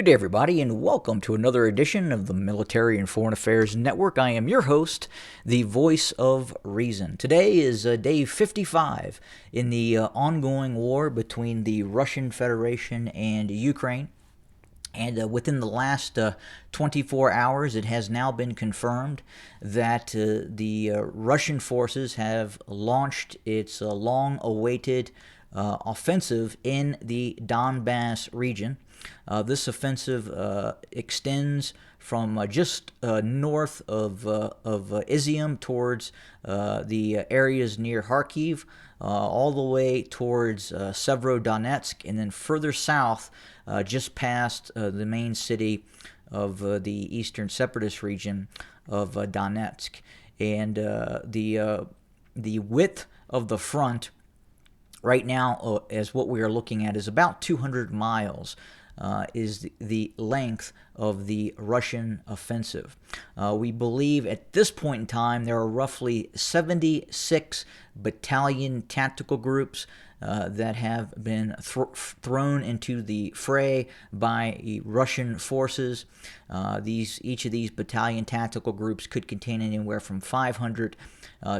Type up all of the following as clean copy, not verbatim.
Good day, everybody, and welcome to another edition of the Military and Foreign Affairs Network. I am your host, the voice of reason. Today is day 55 in the ongoing war between the Russian Federation and Ukraine. And within the last 24 hours, it has now been confirmed that the Russian forces have launched its long-awaited offensive in the Donbass region. This offensive extends from just north of Izium towards the areas near Kharkiv, all the way towards Severodonetsk, and then further south, just past the main city of the eastern separatist region of Donetsk. And the width of the front right now, as what we are looking at, is about 200 miles. Is the length of the Russian offensive. We believe at this point in time there are roughly 76 battalion tactical groups that have been thrown into the fray by Russian forces. Each of these battalion tactical groups could contain anywhere from 500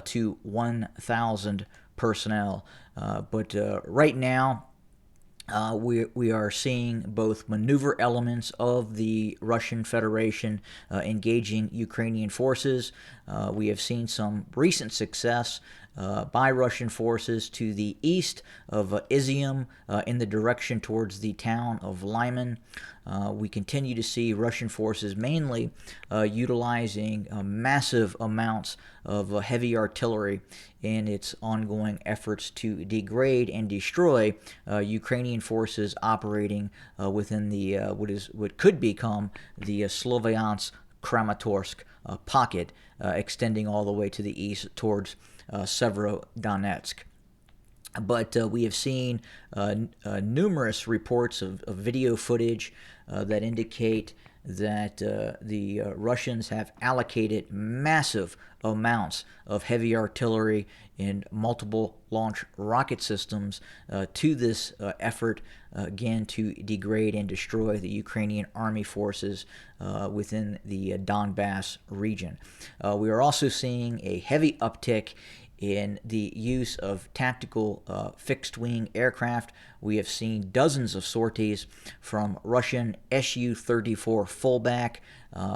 to 1,000 personnel. But right now, we are seeing both maneuver elements of the Russian Federation engaging Ukrainian forces. We have seen some recent success by Russian forces to the east of Izium in the direction towards the town of Lyman. We continue to see Russian forces mainly utilizing massive amounts of heavy artillery in its ongoing efforts to degrade and destroy Ukrainian forces operating within the what could become the Sloviansk-Kramatorsk pocket, extending all the way to the east towards Severodonetsk. But we have seen numerous reports of video footage that indicate that the Russians have allocated massive amounts of heavy artillery and multiple launch rocket systems to this effort, again, to degrade and destroy the Ukrainian army forces within the Donbass region. We are also seeing a heavy uptick in the use of tactical fixed-wing aircraft. We have seen dozens of sorties from Russian Su-34 fullback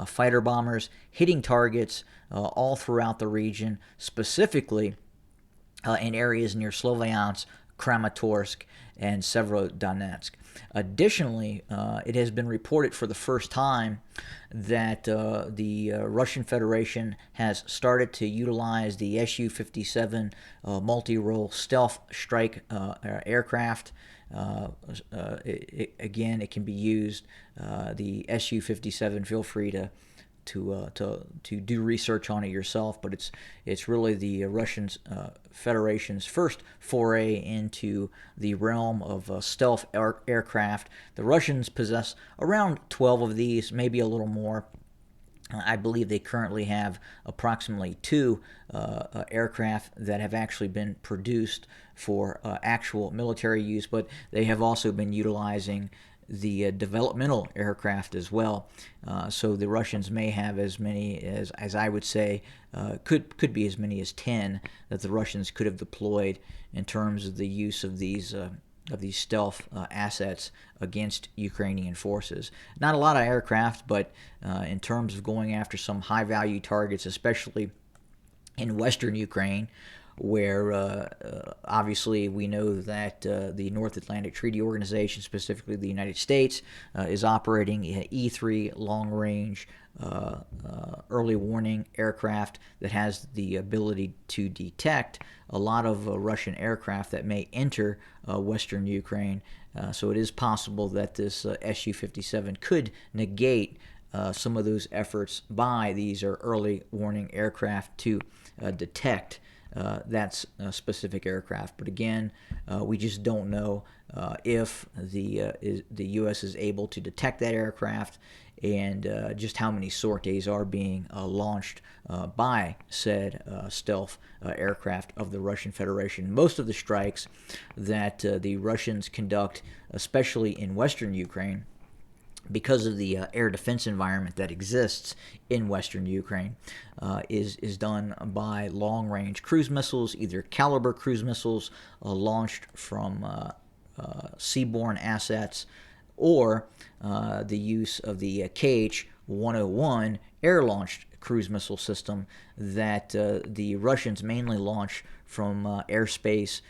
fighter bombers hitting targets all throughout the region, specifically in areas near Sloviansk, Kramatorsk, and Severodonetsk. Additionally, it has been reported for the first time that the Russian Federation has started to utilize the Su-57 multi-role stealth strike aircraft. Again, it can be used. The Su-57, feel free to do research on it yourself, but it's really the Russian Federation's first foray into the realm of stealth aircraft. The Russians possess around 12 of these, maybe a little more. I believe they currently have approximately 2 aircraft that have actually been produced for actual military use, but they have also been utilizing the developmental aircraft as well. So the Russians may have as many as I would say, could be as many as 10 that the Russians could have deployed in terms of the use of these stealth assets against Ukrainian forces. Not a lot of aircraft, but in terms of going after some high-value targets, especially in western Ukraine, where obviously we know that the North Atlantic Treaty Organization, specifically the United States, is operating E-3 long-range early warning aircraft that has the ability to detect a lot of Russian aircraft that may enter western Ukraine. So it is possible that this Su-57 could negate some of those efforts by these early warning aircraft to detect that specific aircraft. But again, we just don't know if the U.S. is able to detect that aircraft and just how many sorties are being launched by said stealth aircraft of the Russian Federation. Most of the strikes that the Russians conduct, especially in western Ukraine, because of the air defense environment that exists in western Ukraine, is done by long-range cruise missiles, either Caliber cruise missiles launched from seaborne assets, or the use of the Kh-101 air-launched cruise missile system that the Russians mainly launch from airspace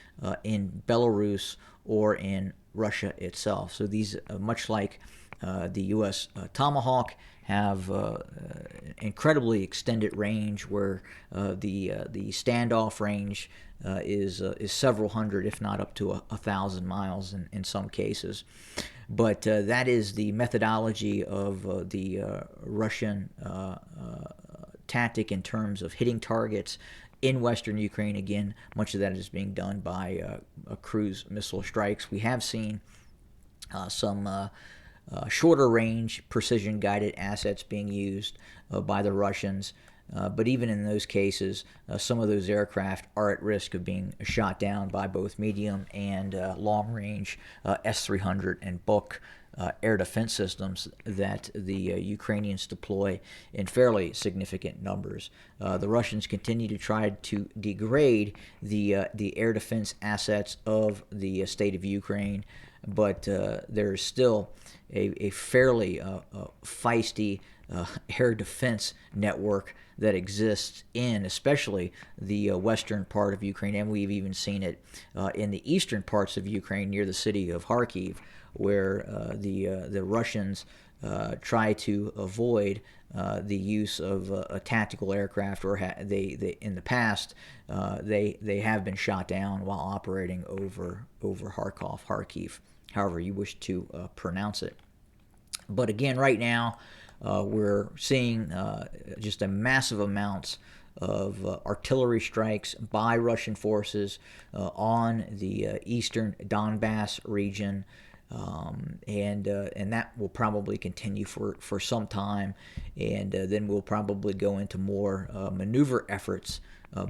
in Belarus or in Russia itself. So these, much like the U.S. Tomahawk, have incredibly extended range, where the standoff range is several hundred, if not up to 1,000 miles in some cases. But that is the methodology of the Russian tactic in terms of hitting targets in western Ukraine. Again, much of that is being done by cruise missile strikes. We have seen some shorter range precision guided assets being used by the Russians. But even in those cases, some of those aircraft are at risk of being shot down by both medium and long-range S-300 and Buk air defense systems that the Ukrainians deploy in fairly significant numbers. The Russians continue to try to degrade the air defense assets of the state of Ukraine, but there is still a fairly feisty air defense network that exists in especially the western part of Ukraine, and we've even seen it in the eastern parts of Ukraine near the city of Kharkiv, where the Russians try to avoid the use of a tactical aircraft, or they in the past they have been shot down while operating over Kharkiv, however you wish to pronounce it. But again, right now, we're seeing just a massive amounts of artillery strikes by Russian forces on the eastern Donbass region, and that will probably continue for some time, and then we'll probably go into more maneuver efforts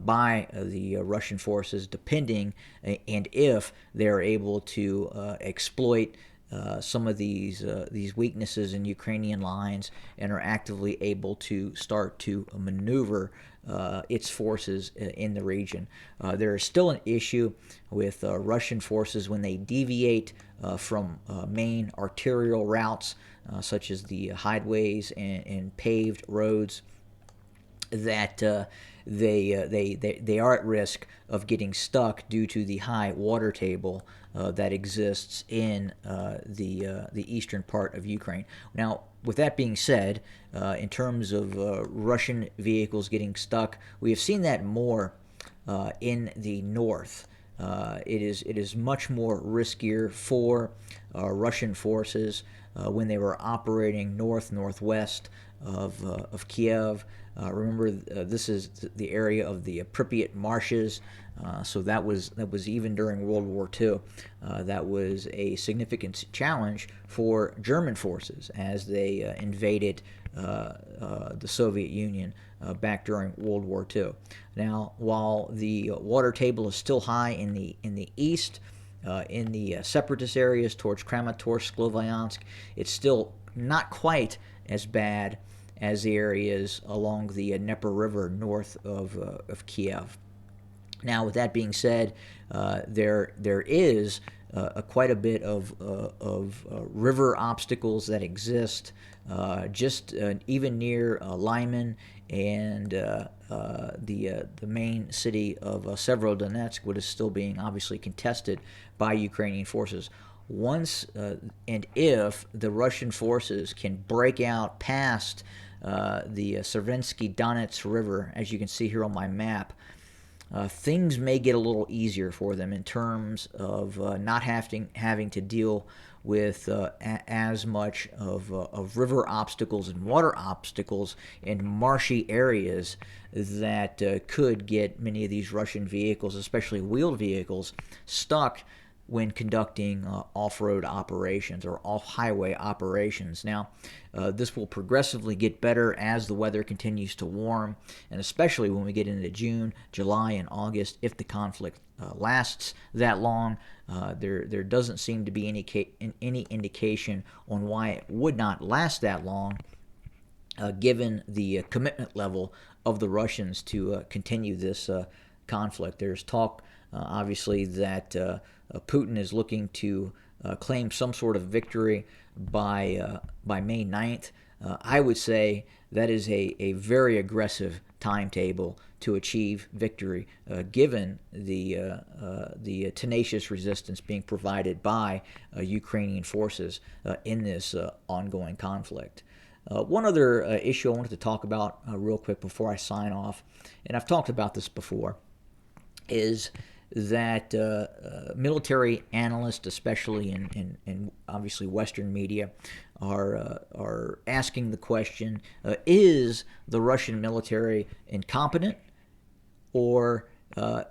by the Russian forces, depending and if they're able to exploit some of these weaknesses in Ukrainian lines and are actively able to start to maneuver its forces in the region. There is still an issue with Russian forces when they deviate from main arterial routes, such as the highways and paved roads, that they are at risk of getting stuck due to the high water table that exists in the eastern part of Ukraine. Now, with that being said, in terms of Russian vehicles getting stuck, we have seen that more in the north. It is much more riskier for Russian forces when they were operating northwest of Kiev. Remember, this is the area of the Pripyat marshes, so that was even during World War II. That was a significant challenge for German forces as they invaded the Soviet Union back during World War II. Now, while the water table is still high in the east, in the separatist areas towards Kramatorsk, Sloviansk, it's still not quite as bad as the areas along the Dnieper River north of Kiev. Now, with that being said, there is quite a bit of river obstacles that exist just even near Lyman and the main city of Severodonetsk, which is still being obviously contested by Ukrainian forces. Once and if the Russian forces can break out past the Severensky Donets River, as you can see here on my map, things may get a little easier for them in terms of not having to deal with as much of river obstacles and water obstacles in marshy areas that could get many of these Russian vehicles, especially wheeled vehicles, stuck when conducting off-road operations or off-highway operations. Now, this will progressively get better as the weather continues to warm, and especially when we get into June, July, and August, if the conflict lasts that long. There doesn't seem to be any indication on why it would not last that long, given the commitment level of the Russians to continue this conflict. There's talk, obviously, that Putin is looking to claim some sort of victory by May 9th. I would say that is a very aggressive timetable to achieve victory, given the tenacious resistance being provided by Ukrainian forces in this ongoing conflict. One other issue I wanted to talk about real quick before I sign off, and I've talked about this before, is that military analysts, especially in obviously Western media, are asking the question: is the Russian military incompetent, or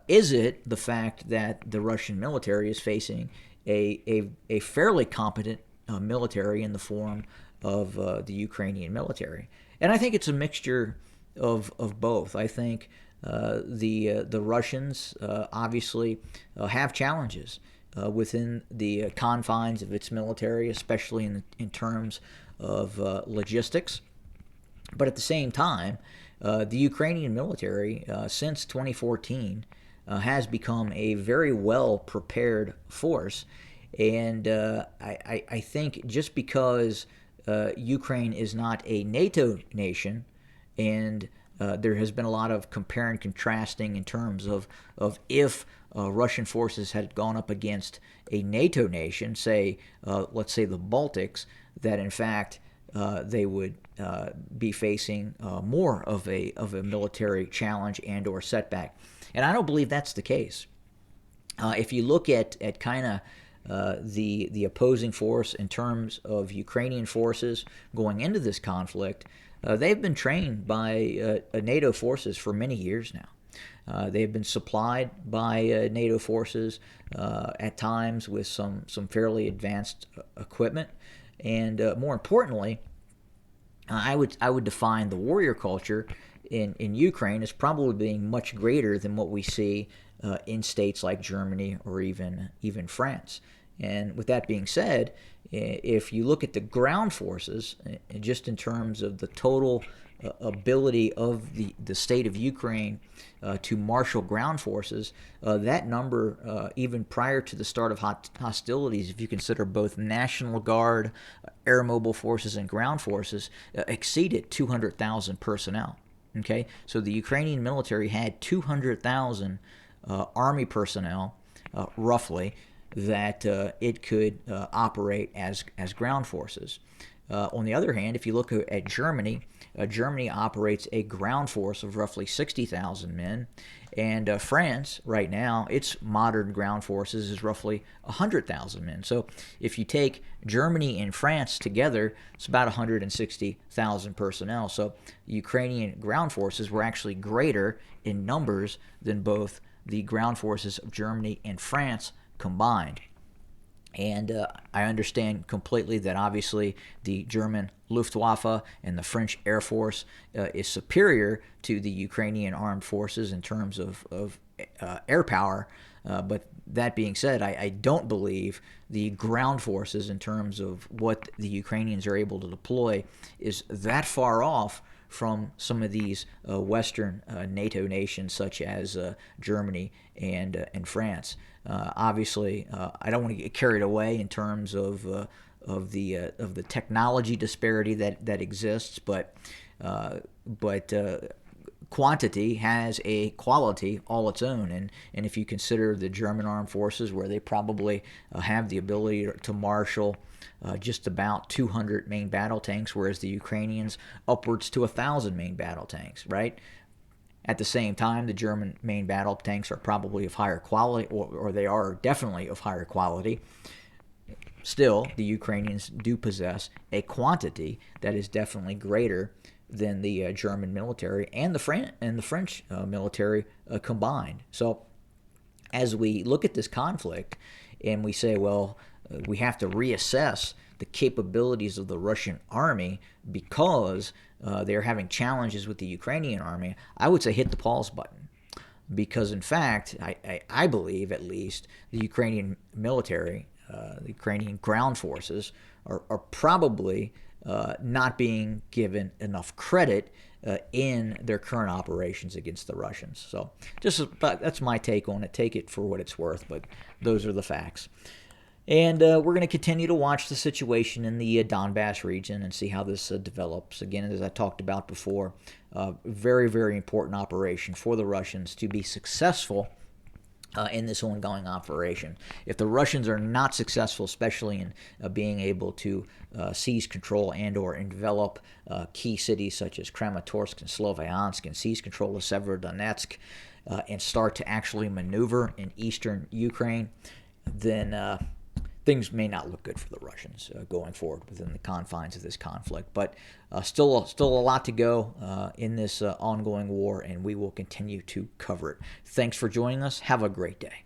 is it the fact that the Russian military is facing a fairly competent military in the form of the Ukrainian military? And I think it's a mixture of both. I think the Russians obviously have challenges within the confines of its military, especially in terms of logistics. But at the same time, the Ukrainian military, since 2014, has become a very well prepared force. And I think just because Ukraine is not a NATO nation, and there has been a lot of compare and contrasting in terms of if Russian forces had gone up against a NATO nation, say, let's say the Baltics, that in fact they would be facing more of a military challenge and or setback. And I don't believe that's the case. If you look at kind of the opposing force in terms of Ukrainian forces going into this conflict, they've been trained by NATO forces for many years now. They've been supplied by NATO forces at times with some fairly advanced equipment, and more importantly, I would define the warrior culture in Ukraine as probably being much greater than what we see in states like Germany or even France. And with that being said, if you look at the ground forces, just in terms of the total ability of the state of Ukraine to marshal ground forces, that number, even prior to the start of hostilities, if you consider both National Guard, air mobile forces, and ground forces, exceeded 200,000 personnel. Okay, so the Ukrainian military had 200,000 army personnel, roughly, that it could operate as ground forces. On the other hand, if you look at Germany, Germany operates a ground force of roughly 60,000 men, and France right now, its modern ground forces is roughly 100,000 men. So if you take Germany and France together, it's about 160,000 personnel. So Ukrainian ground forces were actually greater in numbers than both the ground forces of Germany and France combined. And I understand completely that obviously the German Luftwaffe and the French Air Force is superior to the Ukrainian armed forces in terms of air power. But that being said, I don't believe the ground forces in terms of what the Ukrainians are able to deploy is that far off from some of these Western NATO nations such as Germany and France. Obviously, I don't want to get carried away in terms of the technology disparity that exists, but quantity has a quality all its own, and if you consider the German armed forces, where they probably have the ability to marshal just about 200 main battle tanks, whereas the Ukrainians upwards to 1,000 main battle tanks, right? At the same time, the German main battle tanks are probably of higher quality, or they are definitely of higher quality. Still, the Ukrainians do possess a quantity that is definitely greater than the German military and the French military combined. So, as we look at this conflict and we say, well, we have to reassess the capabilities of the Russian army because they're having challenges with the Ukrainian army, I would say hit the pause button. because in fact, I believe at least the Ukrainian military, the Ukrainian ground forces are probably not being given enough credit in their current operations against the Russians. So that's my take on it. Take it for what it's worth, but those are the facts. And we're going to continue to watch the situation in the Donbass region and see how this develops. Again, as I talked about before, very, very important operation for the Russians to be successful in this ongoing operation. If the Russians are not successful, especially in being able to seize control and or envelop key cities such as Kramatorsk and Sloviansk and seize control of Severodonetsk and start to actually maneuver in eastern Ukraine, then things may not look good for the Russians going forward within the confines of this conflict. But still a lot to go in this ongoing war, and we will continue to cover it. Thanks for joining us. Have a great day.